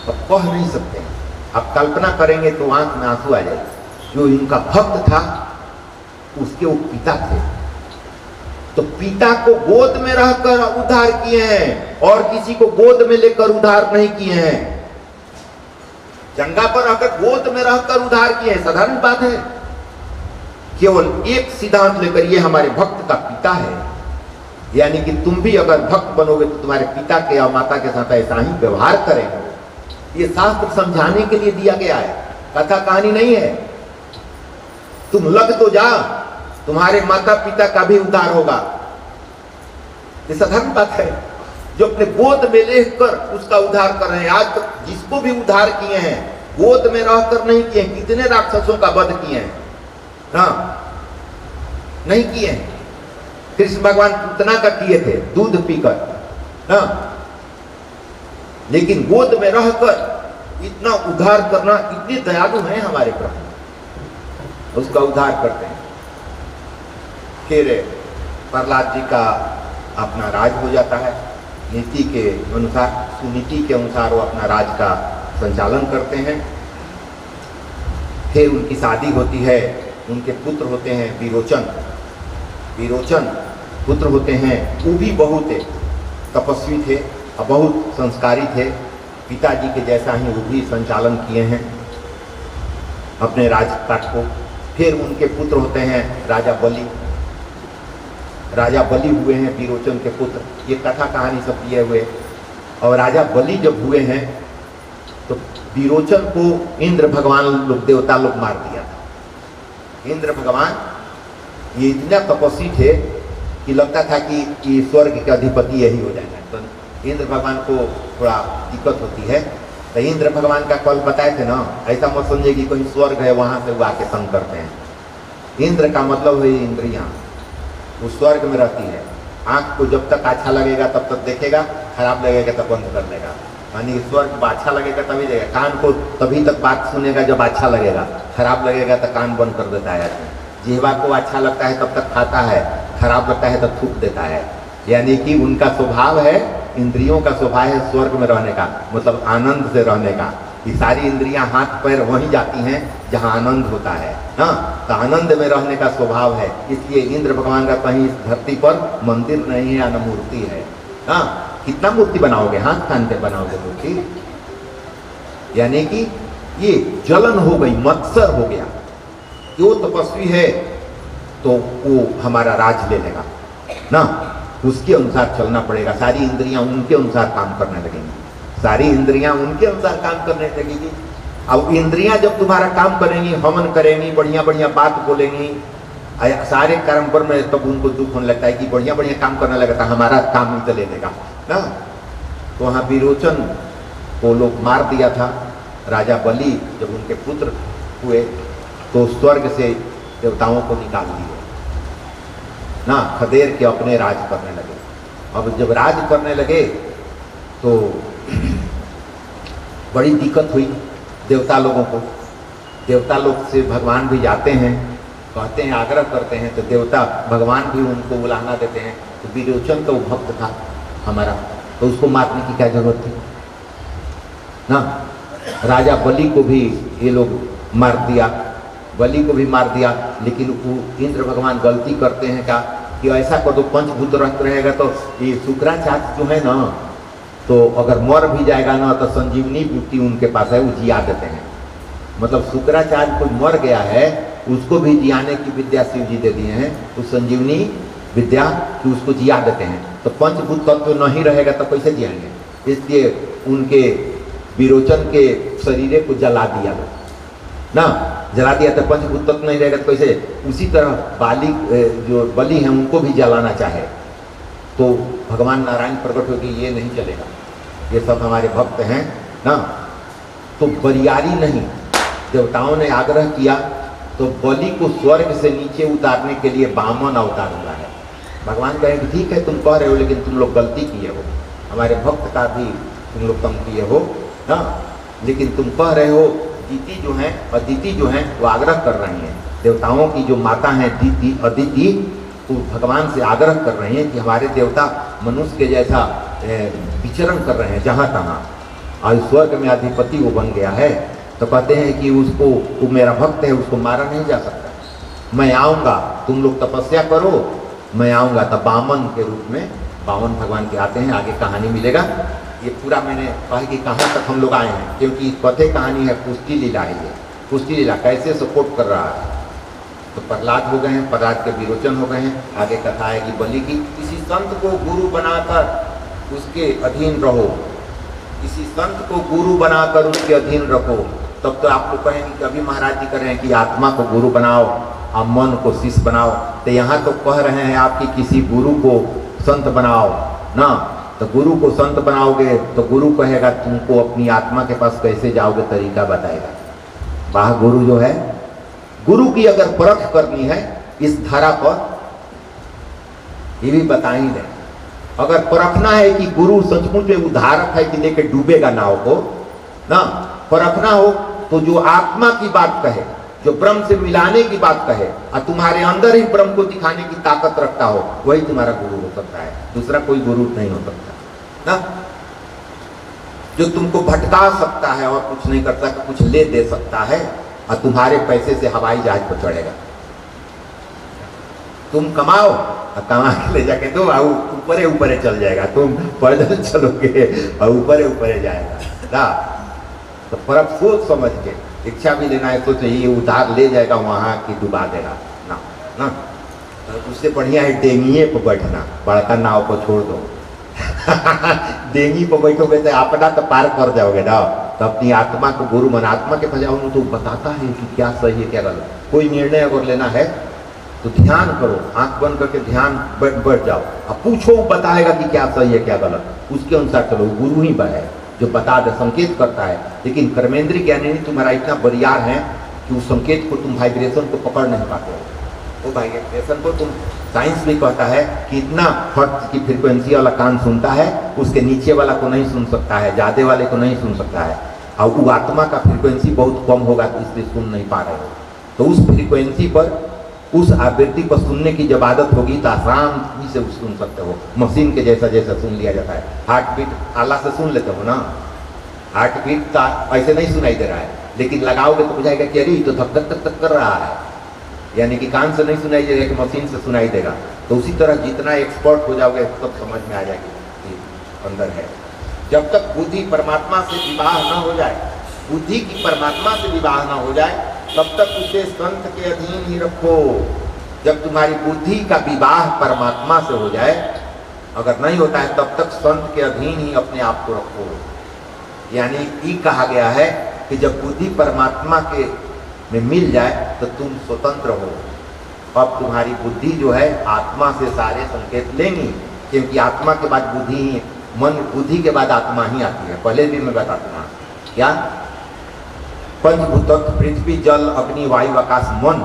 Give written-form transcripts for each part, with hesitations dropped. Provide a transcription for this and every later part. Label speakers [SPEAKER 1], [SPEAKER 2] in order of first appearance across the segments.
[SPEAKER 1] अब कह नहीं सकते हैं, आप कल्पना करेंगे तो आंख में आंसू आ जाए। जो इनका भक्त था उसके वो पिता थे, तो पिता को गोद में रहकर उद्धार किए हैं और किसी को गोद में लेकर उद्धार नहीं किए हैं। जंगा पर रहकर गोद में रहकर उद्धार किए हैं, साधारण बात है। केवल एक सिद्धांत लेकर, ये हमारे भक्त का पिता है, यानी कि तुम भी अगर भक्त बनोगे तो तुम्हारे पिता के और माता के साथ ऐसा ही व्यवहार करेंगे। ये शास्त्र समझाने के लिए दिया गया है, कथा कहानी नहीं है। तुम लग तो जा, तुम्हारे माता पिता का भी उद्धार होगा। ये साधारण बात है। जो अपने गोद में लेकर उसका उद्धार कर रहे हैं, आज तक जिसको भी उद्धार किए हैं गोद में रहकर नहीं किए। कितने राक्षसों का वध किए हैं, हाँ नहीं किए हैं। कृष्ण भगवान पूतना का किए थे दूध पीकर, हाँ, लेकिन गोद में रहकर इतना उद्धार करना, इतने दयालु हैं हमारे प्रभु, उसका उद्धार करते हैं। फिर प्रहलाद जी का अपना राज हो जाता है, नीति के अनुसार, सुनीति के अनुसार वो अपना राज का संचालन करते हैं। फिर उनकी शादी होती है, उनके पुत्र होते हैं विरोचन। विरोचन पुत्र होते हैं, वो भी बहुत तपस्वी थे और बहुत संस्कारी थे। पिताजी के जैसा ही वो भी संचालन किए हैं अपने राजपाट को। फिर उनके पुत्र होते हैं राजा बलि। राजा बलि हुए हैं विरोचन के पुत्र, ये कथा कहानी सब दिए हुए। और राजा बलि जब हुए हैं तो विरोचन को इंद्र भगवान लोग, देवता लोग मार दिया था। इंद्र भगवान ये इतना तपस्वी थे कि लगता था कि स्वर्ग के अधिपति यही हो जाएगा। तो इंद्र भगवान को थोड़ा दिक्कत होती है, तो इंद्र भगवान का कल बताए थे ना, ऐसा मत समझे कि कोई स्वर्ग है वहां से वो आके संग करते हैं। इंद्र का मतलब है इंद्रियां, वो स्वर्ग में रहती है। आंख को जब तक अच्छा लगेगा तब तक देखेगा, खराब लगेगा तब बंद कर देगा। यानी स्वर्ग में अच्छा लगेगा तभी देगा। कान को तभी तक बात सुनेगा जब अच्छा लगेगा, खराब लगेगा तो कान बंद कर देता है आदमी। जिह्वा को अच्छा लगता है तब तक खाता है, खराब लगता है तब थूक देता है। यानी कि उनका स्वभाव है, इंद्रियों का स्वभाव है स्वर्ग में रहने का, मतलब आनंद से रहने का। ये सारी इंद्रियां हाथ पैर वहीं जाती हैं जहां आनंद होता है, हाँ, तो आनंद में रहने का स्वभाव है। इसलिए इंद्र भगवान का कहीं इस धरती पर मंदिर नहीं है, न मूर्ति है। हाँ, कितना मूर्ति बनाओगे, हाथ कान के बनाओगे मूर्ति। यानी कि ये जलन हो गई, मत्सर हो गया। जो तपस्वी है तो वो हमारा राज ले लेगा ना, उसके अनुसार चलना पड़ेगा। सारी इंद्रियां उनके अनुसार काम करने लगेंगी, सारी इंद्रियां उनके अनुसार काम करने लगेगी। अब इंद्रियां जब तुम्हारा काम करेंगी, हवन करेंगी, बढ़िया बढ़िया बात बोलेंगी, सारे कर्म पर में, तब उनको दुख होने लगता है कि बढ़िया बढ़िया काम करने लगता है, हमारा काम ही तो ले लेगा ना। तो वहाँ विरोचन को लोग मार दिया था। राजा बलि जब उनके पुत्र हुए तो स्वर्ग से देवताओं को निकाल दिए ना, खदेड़ के अपने राज करने लगे। अब जब राज करने लगे तो बड़ी दिक्कत हुई देवता लोगों को। देवता लोग से भगवान भी जाते हैं, कहते हैं, आग्रह करते हैं, तो देवता भगवान भी उनको बुलाना देते हैं। तो विरोचन तो भक्त था हमारा, तो उसको मारने की क्या जरूरत थी ना। राजा बलि को भी ये लोग मार दिया, बलि को भी मार दिया। लेकिन वो इंद्र भगवान गलती करते हैं क्या कि ऐसा कर दो, पंचभूत रक्त रहेगा तो ये शुक्राचार्य जो है ना, तो अगर मर भी जाएगा ना तो संजीवनी बूटी उनके पास है, वो जिया देते हैं। मतलब शुक्राचार्य कोई मर गया है, उसको भी जियाने की विद्या शिव जी दे दिए हैं, तो संजीवनी विद्या कि उसको जिया देते हैं। तो पंचभूत तत्व तो नहीं रहेगा तो कैसे जियाएंगे, इसलिए उनके विरोचन के शरीर को जला दिया ना, जला दिया तो पंचभूत तत्व नहीं रहेगा तो कैसे। उसी तरह बाली जो बलि हैं उनको भी जलाना चाहे तो भगवान नारायण प्रकट हो कि ये नहीं चलेगा, ये सब हमारे भक्त हैं ना। तो बरियारी नहीं, देवताओं ने आग्रह किया तो बलि को स्वर्ग से नीचे उतारने के लिए वामन अवतार हुआ है। भगवान कहे कि ठीक है तुम कह रहे हो, लेकिन तुम लोग गलती किए हो, हमारे भक्त का भी तुम लोग कम किए हो ना। लेकिन तुम कह रहे हो, दीति जो है, अदिति जो है वो आग्रह कर रही हैं, देवताओं की जो माता हैं दीति अदिति, वो भगवान से आग्रह कर रहे हैं कि हमारे देवता मनुष्य के जैसा विचरण कर रहे हैं जहाँ तहाँ, और स्वर्ग में अधिपति वो बन गया है, तो कहते हैं कि उसको, वो मेरा भक्त है, उसको मारा नहीं जा सकता। मैं आऊँगा, तुम लोग तपस्या करो, मैं आऊँगा। तब वामन के रूप में वामन भगवान के आते हैं, आगे कहानी मिलेगा। ये पूरा मैंने कहा कि कहाँ तक हम लोग आए हैं, क्योंकि कथे कहानी है, पुष्टि लीला है। ये पुष्टि लीला कैसे सपोर्ट कर रहा है। तो प्रहलाद हो गए हैं, प्रहलाद के विरोचन हो गए हैं। आगे कथा है कि बलि की, किसी संत को गुरु बनाकर उसके अधीन रहो, किसी संत को गुरु बनाकर उसके अधीन रखो। तब तो आप लोग कहेंगे कि अभी महाराज जी कह रहे हैं कि आत्मा को गुरु बनाओ और मन को शिष्य बनाओ, तो यहाँ तो कह रहे हैं आपकी किसी गुरु को संत बनाओ ना। तो गुरु को संत बनाओगे तो गुरु कहेगा तुमको अपनी आत्मा के पास कैसे जाओगे, तरीका बताएगा। वाह गुरु जो है, गुरु की अगर परख करनी है इस धारा पर, ये भी बता ही दें। अगर परखना है कि गुरु सचमुच में उद्धारक है कि लेके डूबेगा नाव को ना, परखना हो तो जो आत्मा की बात कहे, जो ब्रह्म से मिलाने की बात कहे और तुम्हारे अंदर ही ब्रह्म को दिखाने की ताकत रखता हो, वही तुम्हारा गुरु हो सकता है। दूसरा कोई गुरु नहीं हो सकता ना। जो तुमको भटका सकता है और कुछ नहीं कर सकता, कुछ ले दे सकता है और तुम्हारे पैसे से हवाई जहाज पर चढ़ेगा। तुम कमाओ और कमा के ले जाके दो, ऊपरे ऊपरे चल जाएगा। तुम पैदल चलोगे और ऊपरे ऊपरे जाएगा ना। तो पर सोच समझ के इच्छा भी लेना है, सोचो ये उधार ले जाएगा वहाँ की डुबा देगा ना ना। तो उससे बढ़िया है डेंगिए पर बैठना, बड़का नाव को छोड़ दो। डेंगी पर बैठोगे तो अपना तो पार कर जाओगे ना। तो अपनी आत्मा को गुरु मन, आत्मा के पास जाओ तो बताता है कि क्या सही है क्या गलत। कोई निर्णय अगर लेना है तो ध्यान करो, आंख बंद करके ध्यान बैठ जाओ, अब पूछो, बताएगा कि क्या सही है क्या गलत, उसके अनुसार चलो। गुरु ही है जो बता दे, संकेत करता है। लेकिन कर्मेंद्रीय ज्ञानी तुम्हारा इतना बरियार है कि उस संकेत को तुम वाइब्रेशन को पकड़ नहीं पाते हो। वो वाइब्रेशन को तुम, साइंस भी कहता है कि इतना हर्ट्ज की फ्रीक्वेंसी वाला कान सुनता है, उसके नीचे वाला को नहीं सुन सकता है, ज़्यादा वाले को नहीं सुन सकता है। और वो आत्मा का फ्रीक्वेंसी बहुत कम होगा, इसलिए सुन नहीं पा रहे हो। तो उस फ्रीक्वेंसी पर, उस आवृत्ति पर सुनने की जब आदत होगी तो आराम से सुन सकते हो। मशीन के जैसा जैसा सुन लिया जाता है। हार्ट बीट आला से सुन लेते हो ना, हार्ट बीट ऐसे नहीं सुनाई दे रहा है, लेकिन लगाओगे तो बुझाएगा कि अरे तो धक धक धक धक कर रहा है, यानी कि कान से नहीं सुनाई देगा कि मशीन से सुनाई देगा। तो उसी तरह जितना एक्सपर्ट हो जाओगे तब समझ में आ जाएगी कि अंदर है। जब तक बुद्धि परमात्मा से विवाह न हो जाए, बुद्धि की परमात्मा से विवाह न हो जाए, तब तक उसे संत के अधीन ही रखो। जब तुम्हारी बुद्धि का विवाह परमात्मा से हो जाए, अगर नहीं होता है तब तक संत के अधीन ही अपने आप को रखो। यानी ये कहा गया है कि जब बुद्धि परमात्मा के में मिल जाए तो तुम स्वतंत्र हो। अब तुम्हारी बुद्धि जो है आत्मा से सारे संकेत लेंगी, क्योंकि आत्मा के बाद बुद्धि ही, मन, बुद्धि के बाद आत्मा ही आती है। पहले भी मैं बता दूंगा क्या, पंचभूत पृथ्वी जल अग्नि वायु आकाश, मन,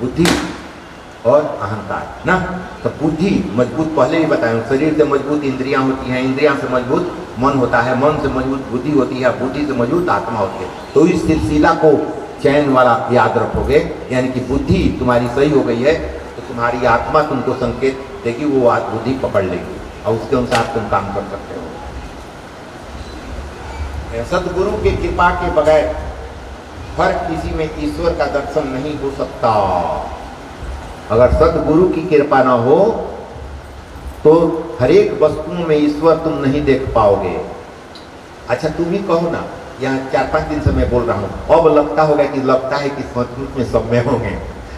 [SPEAKER 1] बुद्धि और अहंकार ना। तो बुद्धि मजबूत पहले भी बताया, शरीर से मजबूत इंद्रियां होती हैं, इंद्रियां से मजबूत मन होता है, मन से मजबूत बुद्धि होती है, बुद्धि से मजबूत आत्मा होती है। तो इस सिलसिला को चैन वाला याद रखोगे, यानी कि बुद्धि तुम्हारी सही हो गई है तो तुम्हारी आत्मा तुमको संकेत देगी, वो बुद्धि पकड़ लेगी और उसके अनुसार तुम काम कर सकते हो। सदगुरु की कृपा के बगैर हर किसी में ईश्वर का दर्शन नहीं हो सकता। अगर सदगुरु की कृपा ना हो तो हर एक वस्तुओं में ईश्वर तुम नहीं देख पाओगे। अच्छा तुम ही कहो ना, यहाँ 4-5 दिन से मैं बोल रहा हूँ, अब लगता होगा कि लगता है कि सचमुच में सब में होंगे।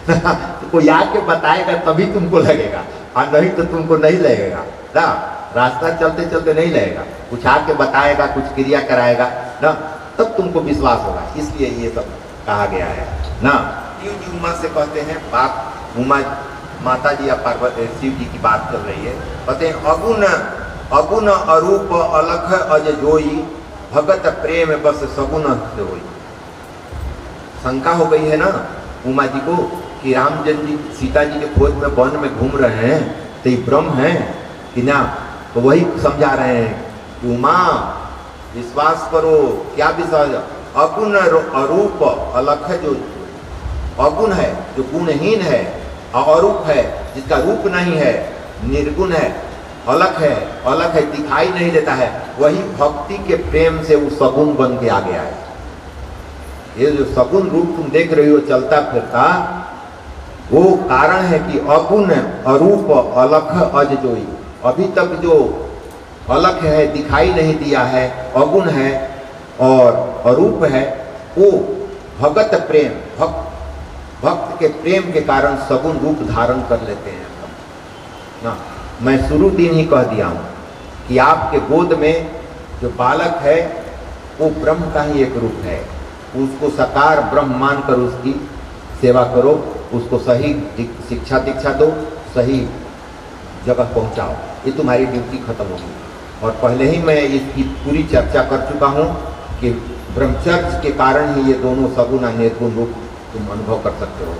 [SPEAKER 1] तो कोई आके बताएगा तभी तुमको लगेगा, और नहीं तो तुमको नहीं लगेगा ना। रास्ता चलते चलते नहीं लगेगा, कुछ आके बताएगा, कुछ क्रिया कराएगा ना, तब तुमको विश्वास होगा। इसलिए ये सब कहा गया है ना। शिव जी उमा से कहते हैं बात, उमा माता जी या पार्वती शिव जी की बात चल रही है, कहते हैं अगुण अगुण अरूप अलख अज जोई, भगत प्रेम बस सगुण से होई। शंका हो गई है ना उमा जी को कि रामचंद्र जी सीता जी के खोज में वन में घूम रहे हैं तो ये ब्रह्म है कि ना। तो वही समझा रहे हैं कि उमा विश्वास करो। क्या विश्वास? अगुण अरूप अलख, जो अगुण है, जो गुणहीन है, अरूप है, जिसका रूप नहीं है, निर्गुण है, अलग है, दिखाई नहीं देता है, वही भक्ति के प्रेम से वो सगुण बन के आ गया है। ये जो सगुण रूप तुम देख रही हो चलता फिरता, वो कारण है कि अगुण अरूप अलख अज जोई, अभी तक जो अलख है, दिखाई नहीं दिया है, अगुण है और अरूप है, वो भगत प्रेम, भक्त के प्रेम के कारण सगुण रूप धारण कर लेते हैं ना। मैं शुरू दिन ही कह दिया हूं कि आपके गोद में जो बालक है वो ब्रह्म का ही एक रूप है। उसको साकार ब्रह्म मानकर उसकी सेवा करो, उसको सही शिक्षा दीक्षा दो, सही जगह पहुंचाओ, ये तुम्हारी ड्यूटी खत्म होगी। और पहले ही मैं इसकी पूरी चर्चा कर चुका हूं कि ब्रह्मचर्य के कारण ही ये दोनों सगुण और निर्गुण रूप तुम अनुभव कर सकते हो।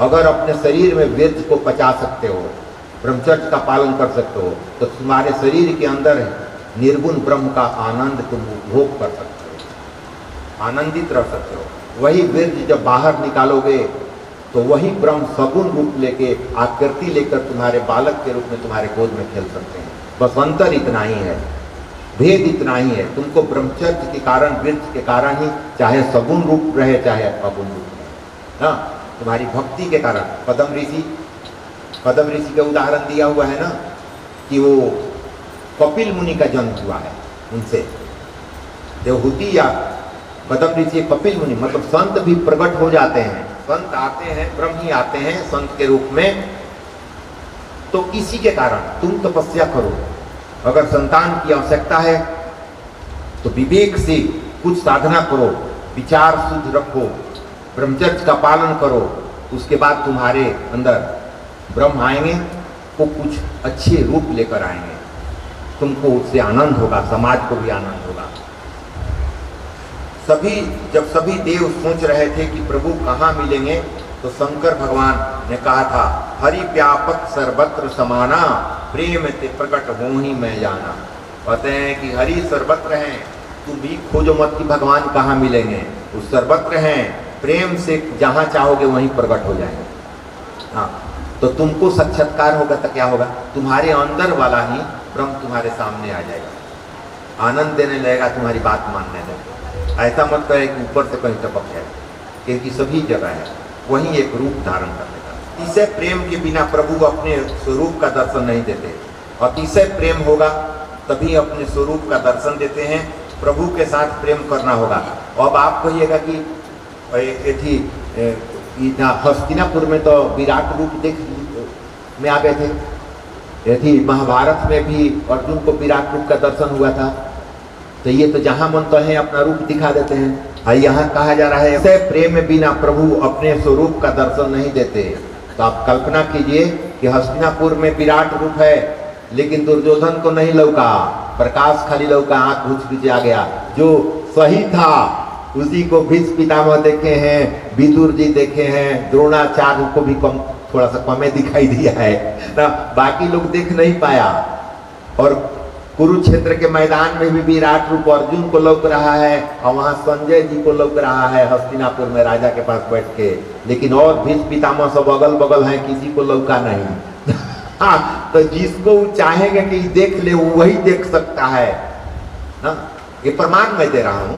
[SPEAKER 1] अगर अपने शरीर में वीर्य को पचा सकते हो, ब्रह्मचर्य का पालन कर सकते हो, तो तुम्हारे शरीर के अंदर निर्गुण ब्रह्म का आनंद तुम उपभोग कर सकते हो, आनंदित रह सकते हो। वही वीर्य जब बाहर निकालोगे तो वही ब्रह्म सगुण रूप लेके, आकृति लेकर तुम्हारे बालक के रूप में तुम्हारे गोद में खेल सकते हैं। बस अंतर इतना ही है, भेद इतना ही है। तुमको ब्रह्मचर्य के कारण, वीर्य के कारण ही, चाहे सगुण रूप रहे चाहे अगुण रूप रहे, हाँ, तुम्हारी भक्ति के कारण। पद्म ऋषि का उदाहरण दिया हुआ है ना कि वो कपिल मुनि का जन्म हुआ है उनसे। देवहूति या पद्म ऋषि, कपिल मुनि, मतलब संत भी प्रकट हो जाते हैं, संत आते हैं, ब्रह्म ही आते हैं संत के रूप में। तो इसी के कारण तुम तपस्या करो। अगर संतान की आवश्यकता है तो विवेक से कुछ साधना करो, विचार शुद्ध रखो, ब्रह्मचर्य का पालन करो, उसके बाद तुम्हारे अंदर ब्रह्म आएंगे, वो कुछ अच्छे रूप लेकर आएंगे, तुमको उससे आनंद होगा, समाज को भी आनंद होगा। जब सभी देव सोच रहे थे कि प्रभु कहाँ मिलेंगे, तो शंकर भगवान ने कहा था, हरि व्यापक सर्वत्र समाना, प्रेम ते प्रकट हो ही मैं जाना। कहते हैं कि हरि सर्वत्र हैं, तुम भी खोजो मत कि भगवान कहाँ मिलेंगे, वो सर्वत्र हैं, प्रेम से जहाँ चाहोगे वहीं प्रकट हो जाएंगे। हाँ, तो तुमको साक्षात्कार होगा तो क्या होगा, तुम्हारे अंदर वाला ही ब्रह्म तुम्हारे सामने आ जाएगा, आनंद देने लगेगा, तुम्हारी बात मानने लगेगा। ऐसा मत कहे कि ऊपर से कहीं टपक जाए, क्योंकि सभी जगह है, वहीं एक रूप धारण कर लेगा। इसे प्रेम के बिना प्रभु अपने स्वरूप का दर्शन नहीं देते, अतिशय प्रेम होगा तभी अपने स्वरूप का दर्शन देते हैं। प्रभु के साथ प्रेम करना होगा। अब आप कहिएगा कि हस्तिनापुर में तो विराट रूप देख में आ गए थे, थी महाभारत में भी अर्जुन को विराट रूप का दर्शन हुआ था, तो ये तो जहां मन तो है अपना रूप दिखा देते हैं। और यहाँ कहा जा रहा है ऐसे प्रेम में बिना प्रभु अपने स्वरूप का दर्शन नहीं देते। तो आप कल्पना कीजिए कि हस्तिनापुर में विराट रूप है, लेकिन दुर्योधन को नहीं लौका, प्रकाश खाली लौका, आंख घुस पीछे आ गया। जो सही था उसी को भीष्म पितामह देखे हैं, विदुर जी देखे हैं, द्रोणाचार्य को भी कम, थोड़ा सा कमे दिखाई दिया है ना, बाकी लोग देख नहीं पाया। और कुरुक्षेत्र के मैदान में भी विराट रूप अर्जुन को लौक रहा है, और वहां संजय जी को लौक रहा है हस्तिनापुर में राजा के पास बैठ के, लेकिन और भीष्म पितामह सब अगल बगल हैं, किसी को लौका नहीं। हाँ, तो जिसको चाहेंगे कि देख ले वही देख सकता है ना, ये प्रमाण मैं दे रहा हूं।